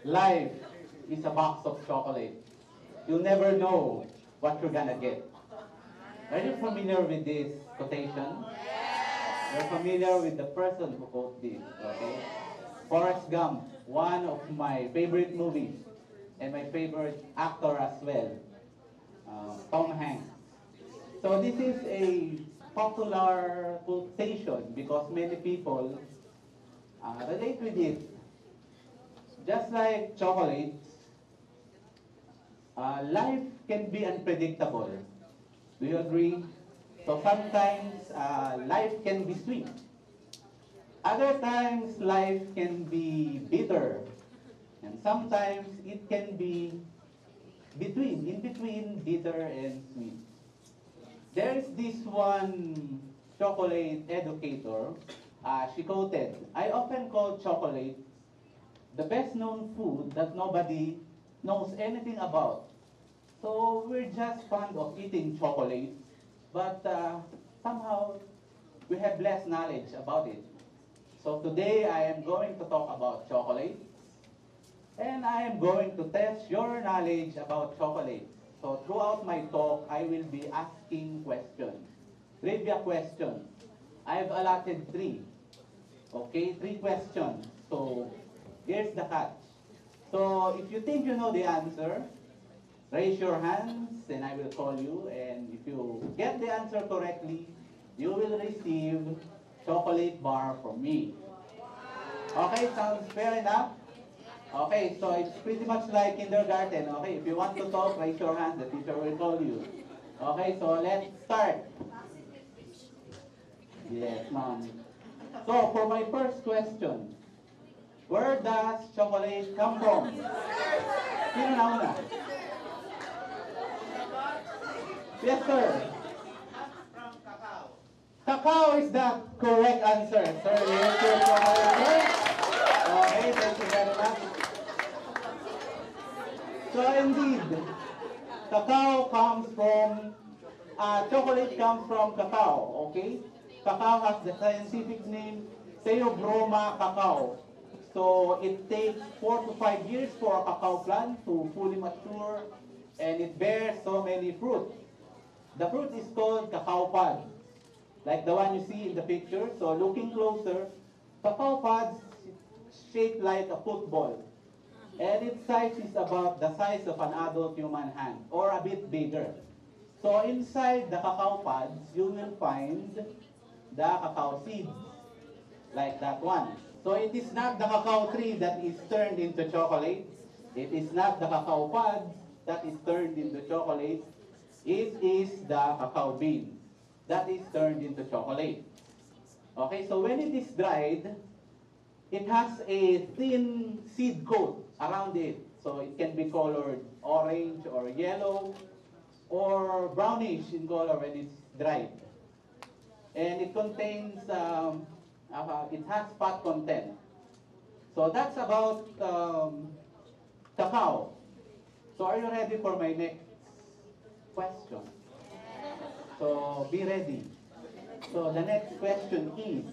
Life is a box of chocolate. You'll never know what you're gonna get. Are you familiar with this quotation? You're familiar with the person who wrote this, okay? Forrest Gump, one of my favorite movies, and my favorite actor as well, Tom Hanks. So this is a popular quotation because many people relate with it. Just like chocolates, life can be unpredictable. Do you agree? So sometimes life can be sweet. Other times life can be bitter. And sometimes it can be in between bitter and sweet. There is this one chocolate educator. She quoted, "I often call chocolate the best known food that nobody knows anything about. So we're just fond of eating chocolate, but somehow we have less knowledge about it." So today I am going to talk about chocolate, and I am going to test your knowledge about chocolate. So throughout my talk, I will be asking questions, trivia questions. I've allotted three. Okay, three questions. So here's the catch. So if you think you know the answer, raise your hands and I will call you. And if you get the answer correctly, you will receive chocolate bar from me. Okay, sounds fair enough? Okay, so it's pretty much like kindergarten. Okay, if you want to talk, raise your hand. The teacher will call you. Okay, so let's start. Yes, ma'am. So for my first question, where does chocolate come from? Sino na una? Yes, sir. From cacao. Cacao is the correct answer, sir. Yes, sir. Okay, thank you very much. So indeed, cacao comes from, chocolate comes from cacao, okay? Cacao has the scientific name Theobroma cacao. So it takes 4 to 5 years for a cacao plant to fully mature, and it bears so many fruits. The fruit is called cacao pod, like the one you see in the picture. So looking closer, cacao pods shaped like a football, and its size is about the size of an adult human hand, or a bit bigger. So inside the cacao pods, you will find the cacao seeds, like that one. So it is not the cacao tree that is turned into chocolate. It is not the cacao pod that is turned into chocolate. It is the cacao bean that is turned into chocolate. Okay, so when it is dried, it has a thin seed coat around it. So it can be colored orange or yellow or brownish in color when it's dried. And it contains, it has fat content. So that's about cacao. So are you ready for my next question? So be ready. So the next question is,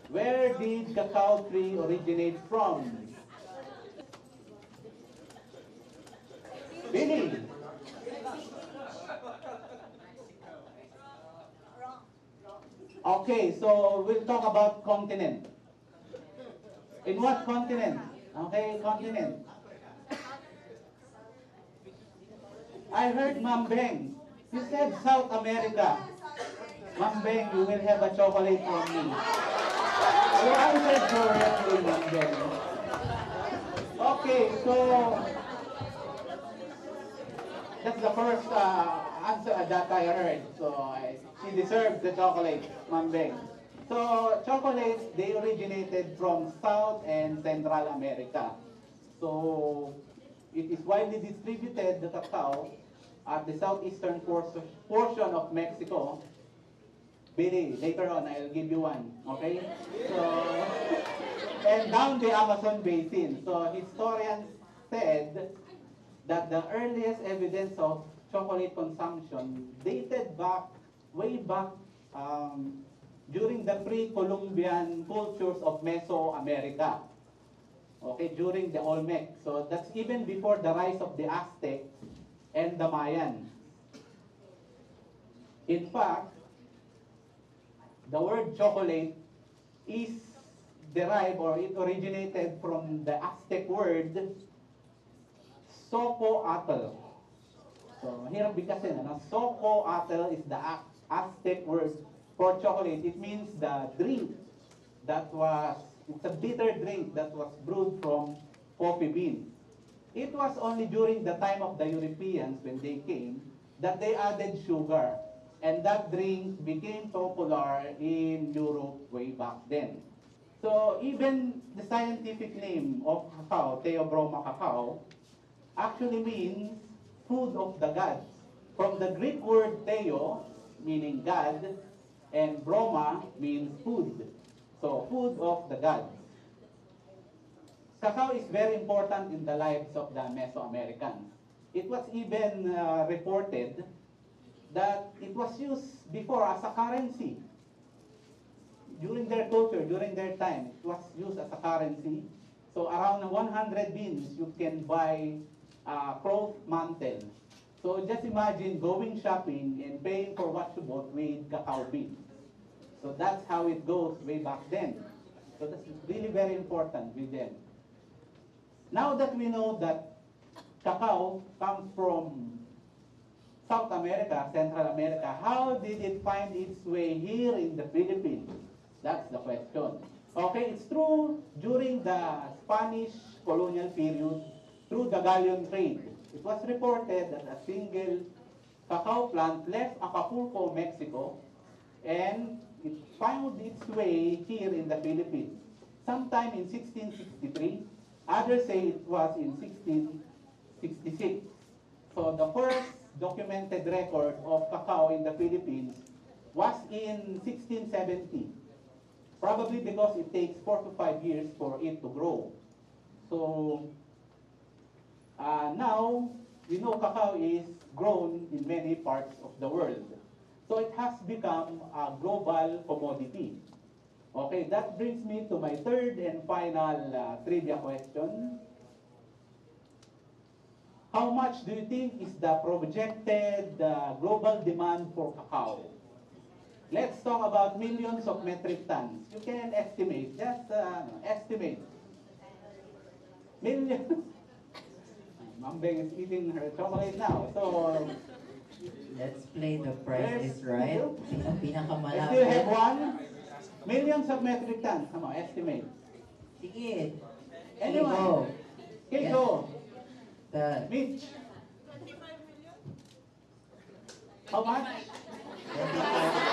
where did cacao tree originate from? Billy. Okay, so we'll talk about continent. In what continent? Okay, continent. I heard Ma'am Beng. You said South America. Ma'am Beng, you will have a chocolate from me. You answered correctly, Ma'am Beng. Okay, so that's the first answer that I heard. So she deserves the chocolate, Ma'am Beng. So chocolates, they originated from South and Central America. So it is widely distributed, the cacao, at the southeastern portion of Mexico. Billy, later on I'll give you one, okay? So, and down the Amazon basin. So historians said that the earliest evidence of chocolate consumption dated back, way back, during the pre-Columbian cultures of Mesoamerica. okay, during the Olmec. So that's even before the rise of the Aztec and the Mayan. In fact, the word chocolate is derived, or it originated from the Aztec word Socoatl. So, mahirap bigkasin, ano? Socoatl is the Aztec word for chocolate. It means the drink it's a bitter drink that was brewed from coffee beans. It was only during the time of the Europeans, when they came, that they added sugar. And that drink became popular in Europe way back then. So even the scientific name of cacao, Theobroma cacao, actually means food of the gods. From the Greek word theo, meaning God, and broma means food. So food of the gods. Cacao is very important in the lives of the Mesoamericans. It was even reported that it was used before as a currency. During their culture, during their time, it was used as a currency. So around 100 beans, you can buy a cloth mantle. So just imagine going shopping and paying for what you bought with cacao beans. So that's how it goes way back then. So that's really very important with them. Now that we know that cacao comes from South America, Central America, how did it find its way here in the Philippines? That's the question. Okay, it's true during the Spanish colonial period, through the galleon trade. It was reported that a single cacao plant left Acapulco, Mexico, and it found its way here in the Philippines. Sometime in 1663, others say it was in 1666. So the first documented record of cacao in the Philippines was in 1670. Probably because it takes 4 to 5 years for it to grow. So now we know cacao is grown in many parts of the world. So it has become a global commodity. Okay, that brings me to my third and final trivia question. How much do you think is the projected global demand for cacao? Let's talk about millions of metric tons. You can estimate, just estimate. Millions. Ma'am Beng is eating her chocolate now. So, Let's play the price is right. Ang I still have pinakamalapit. one. Millions of metric tons. Come on, estimate. Sige. Anyone? Go. Okay, Yes. go. The Mitch. How much? 25.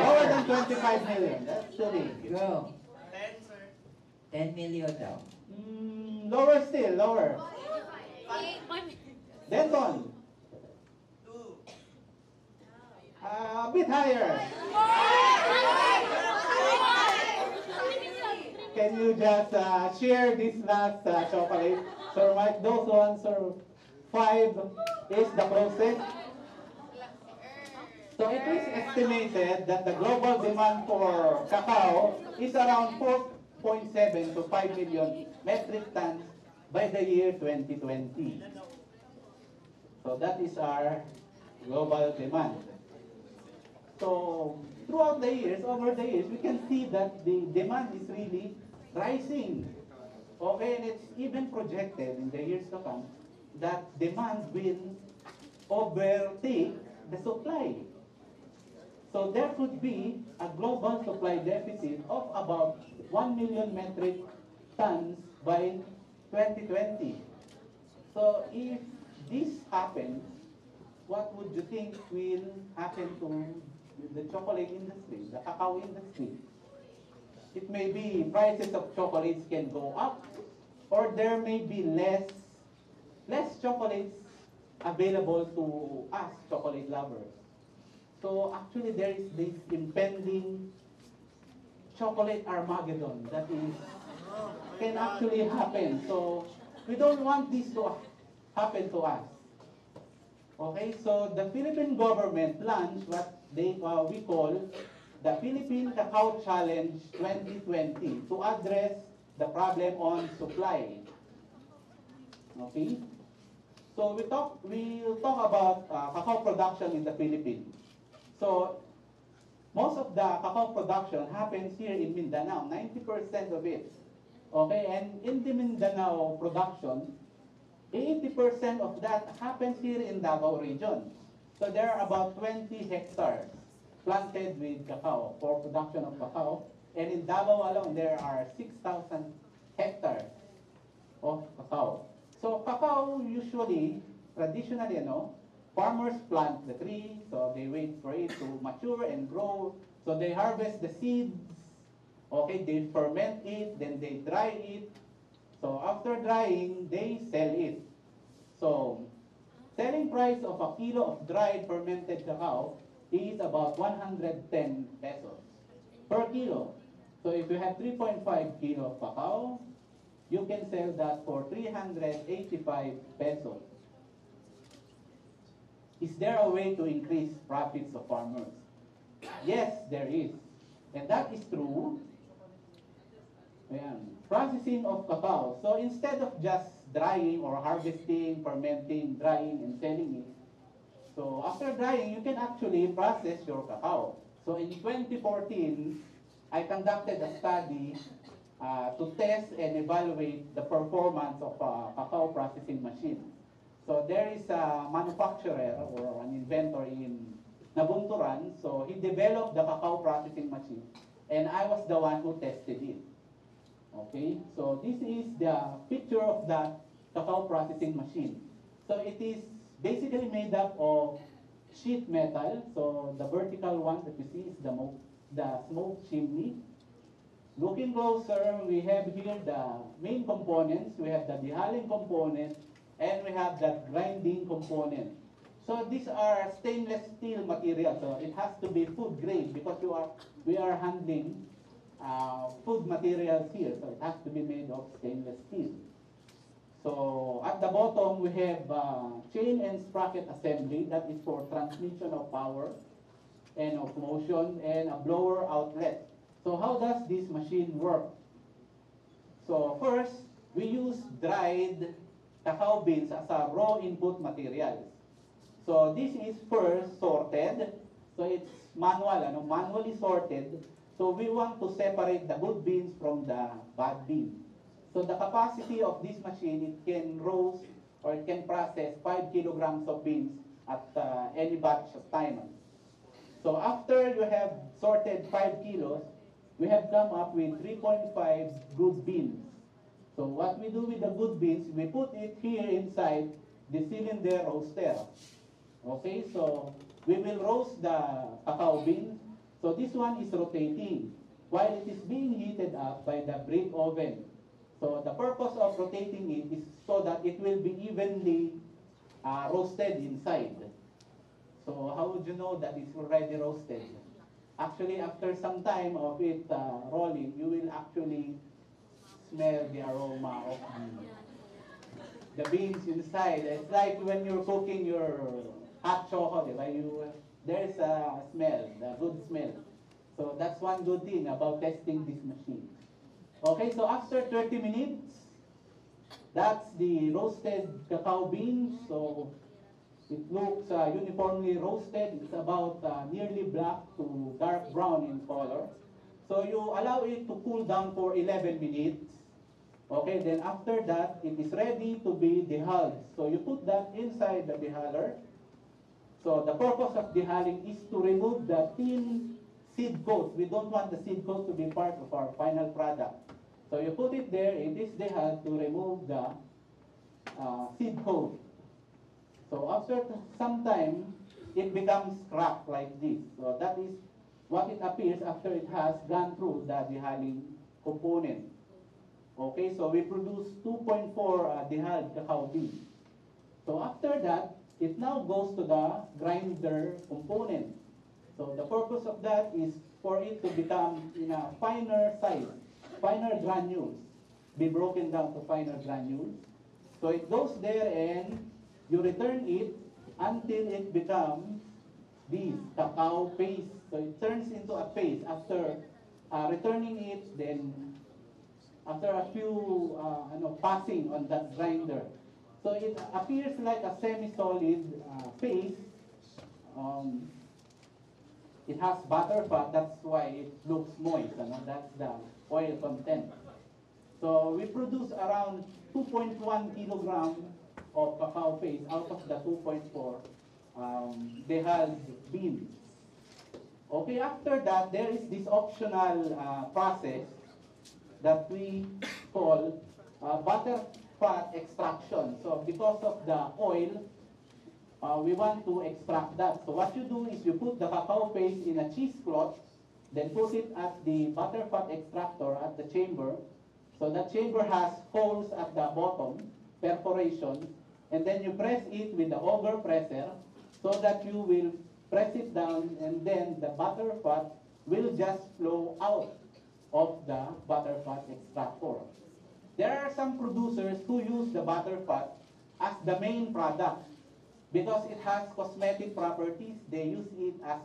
Lower than 25 million. That's the big. Go. 10, sir. 10 million daw. Lower still, lower. Denton. 2. A bit higher. Can you just share this last chocolate? Sir Mike, those ones are 5 is the closest. So it is estimated that the global demand for cacao is around 4.7 to 5 million metric tons by the year 2020. So that is our global demand. So throughout the years, over the years, we can see that the demand is really rising. Okay, and it's even projected in the years to come that demand will overtake the supply. So there could be a global supply deficit of about 1 million metric tons by 2020. So if this happens, what would you think will happen to the chocolate industry, the cacao industry? It may be prices of chocolates can go up, or there may be less chocolates available to us chocolate lovers. So actually there is this impending chocolate Armageddon that can actually happen. So we don't want this to happen to us. Okay, so the Philippine government launched what we call the Philippine Cacao Challenge 2020 to address the problem on supply. Okay? So we'll talk about cacao production in the Philippines. So most of the cacao production happens here in Mindanao, 90% of it. Okay, and in the Mindanao production, 80% of that happens here in Davao region. So there are about 20 hectares planted with cacao for production of cacao. And in Davao alone, there are 6,000 hectares of cacao. So cacao usually, traditionally, farmers plant the tree, so they wait for it to mature and grow. So they harvest the seeds, okay, they ferment it, then they dry it. So after drying, they sell it. So selling price of a kilo of dried fermented cacao is about 110 pesos per kilo. So if you have 3.5 kilo of cacao, you can sell that for 385 pesos. Is there a way to increase profits of farmers? Yes, there is. And that is through processing of cacao. So instead of just drying or harvesting, fermenting, drying, and selling it, so after drying, you can actually process your cacao. So in 2014, I conducted a study to test and evaluate the performance of a cacao processing machine. So there is a manufacturer or an inventor in Nabunturan. So he developed the cacao processing machine, and I was the one who tested it. Okay, so this is the picture of the cacao processing machine. So it is basically made up of sheet metal. So the vertical one that you see is the smoke chimney. Looking closer, we have here the main components. We have the dehaling component, and we have the grinding component. So these are stainless steel material. So it has to be food grade because we are handling food materials here. So it has to be made of stainless steel. So at the bottom, we have chain and sprocket assembly. That is for transmission of power and of motion, and a blower outlet. So how does this machine work? So first, we use dried cacao beans as a raw input materials. So this is first sorted. So it's manual, manually sorted. So we want to separate the good beans from the bad beans. So the capacity of this machine, it can roast or it can process 5 kilograms of beans at any batch of time. So after you have sorted 5 kilos, we have come up with 3.5 good beans. So what we do with the good beans, we put it here inside the cylinder roaster. Okay, so we will roast the cacao beans. So this one is rotating while it is being heated up by the brick oven. So the purpose of rotating it is so that it will be evenly roasted inside. So how would you know that it's already roasted? Actually, after some time of it rolling, you will actually smell the aroma of the beans inside. It's like when you're cooking your hot chocolate, right? There's a smell, the good smell. So that's one good thing about testing this machine. Okay, so after 30 minutes, that's the roasted cacao beans. So it looks uniformly roasted. It's about nearly black to dark brown in color. So you allow it to cool down for 11 minutes. Okay, then after that, it is ready to be dehulled. So you put that inside the dehuller. So the purpose of dehalling is to remove the thin seed coat. We don't want the seed coat to be part of our final product. So you put it there, it is dehulled to remove the seed coat. So after some time, it becomes cracked like this. So that is what it appears after it has gone through the dehalling component. Okay, so we produce 2.4 dehulled cacao beans. So after that, it now goes to the grinder component. So the purpose of that is for it to become in a finer size, finer granules, be broken down to finer granules. So it goes there and you return it until it becomes this cacao paste. So it turns into a paste. After returning it, then after a few passing on that grinder. So it appears like a semi-solid paste. It has butter fat, that's why it looks moist. That's the oil content. So we produce around 2.1 kilogram of cacao paste out of the 2.4 dehalled beans. Okay, after that, there is this optional process that we call butter fat extraction. So because of the oil, we want to extract that. So what you do is you put the cacao paste in a cheesecloth, then put it at the butter fat extractor at the chamber. So that chamber has holes at the bottom, perforation, and then you press it with the auger presser so that you will press it down, and then the butter fat will just flow out of the butter fat extractor. There are some producers who use the butter fat as the main product because it has cosmetic properties. They use it as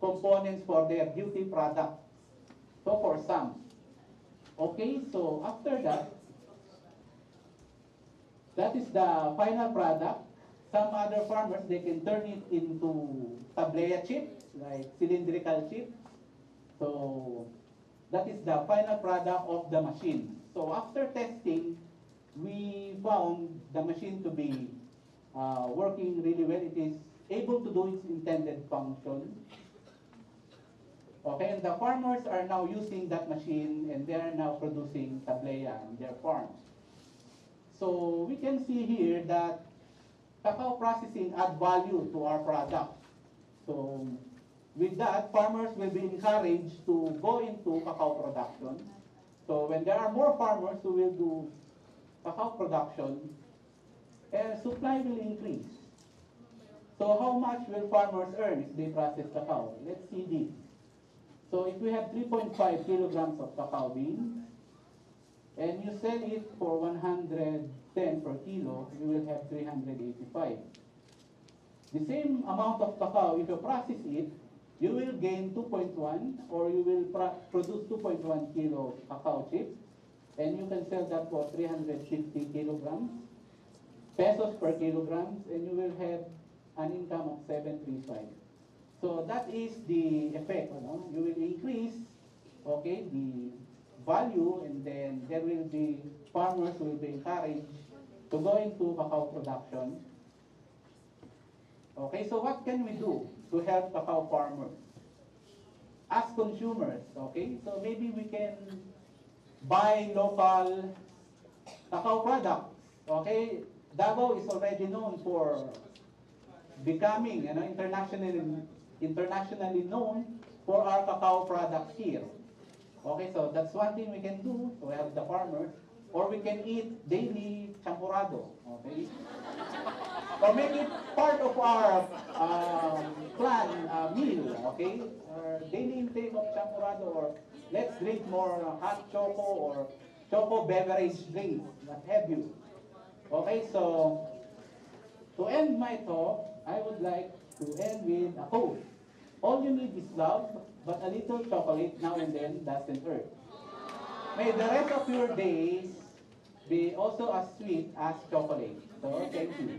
components for their beauty products. So for some. Okay, so after that, that is the final product. Some other farmers, they can turn it into tablea chips, like cylindrical chips. So that is the final product of the machine. So after testing, we found the machine to be working really well. It is able to do its intended function. Okay, and the farmers are now using that machine, and they are now producing tablea in their farms. So we can see here that cacao processing add value to our product. So with that, farmers will be encouraged to go into cacao production. So when there are more farmers who will do cacao production, supply will increase. So how much will farmers earn if they process cacao? Let's see this. So if we have 3.5 kilograms of cacao beans, and you sell it for 110 per kilo, you will have 385. The same amount of cacao, if you process it, you will gain 2.1, or you will produce 2.1 kilo cacao chips, and you can sell that for 350 kilograms, pesos per kilograms, and you will have an income of 735. So that is the effect. You will increase, okay, the value, and then there will be farmers who will be encouraged to go into cacao production. Okay, so what can we do to help cacao farmers? As consumers, okay, so maybe we can buy local cacao products. Okay, Davao is already known for becoming internationally known for our cacao products here. Okay, so that's one thing we can do to help the farmers, or we can eat daily champurrado, okay? Or make it part of our plan meal, okay? Our daily intake of champurrado, or let's drink more hot choco or choco beverage drinks, what have you. Okay, so to end my talk, I would like to end with a quote. All you need is love, but a little chocolate now and then doesn't hurt. May the rest of your days be also as sweet as chocolate. So, thank you.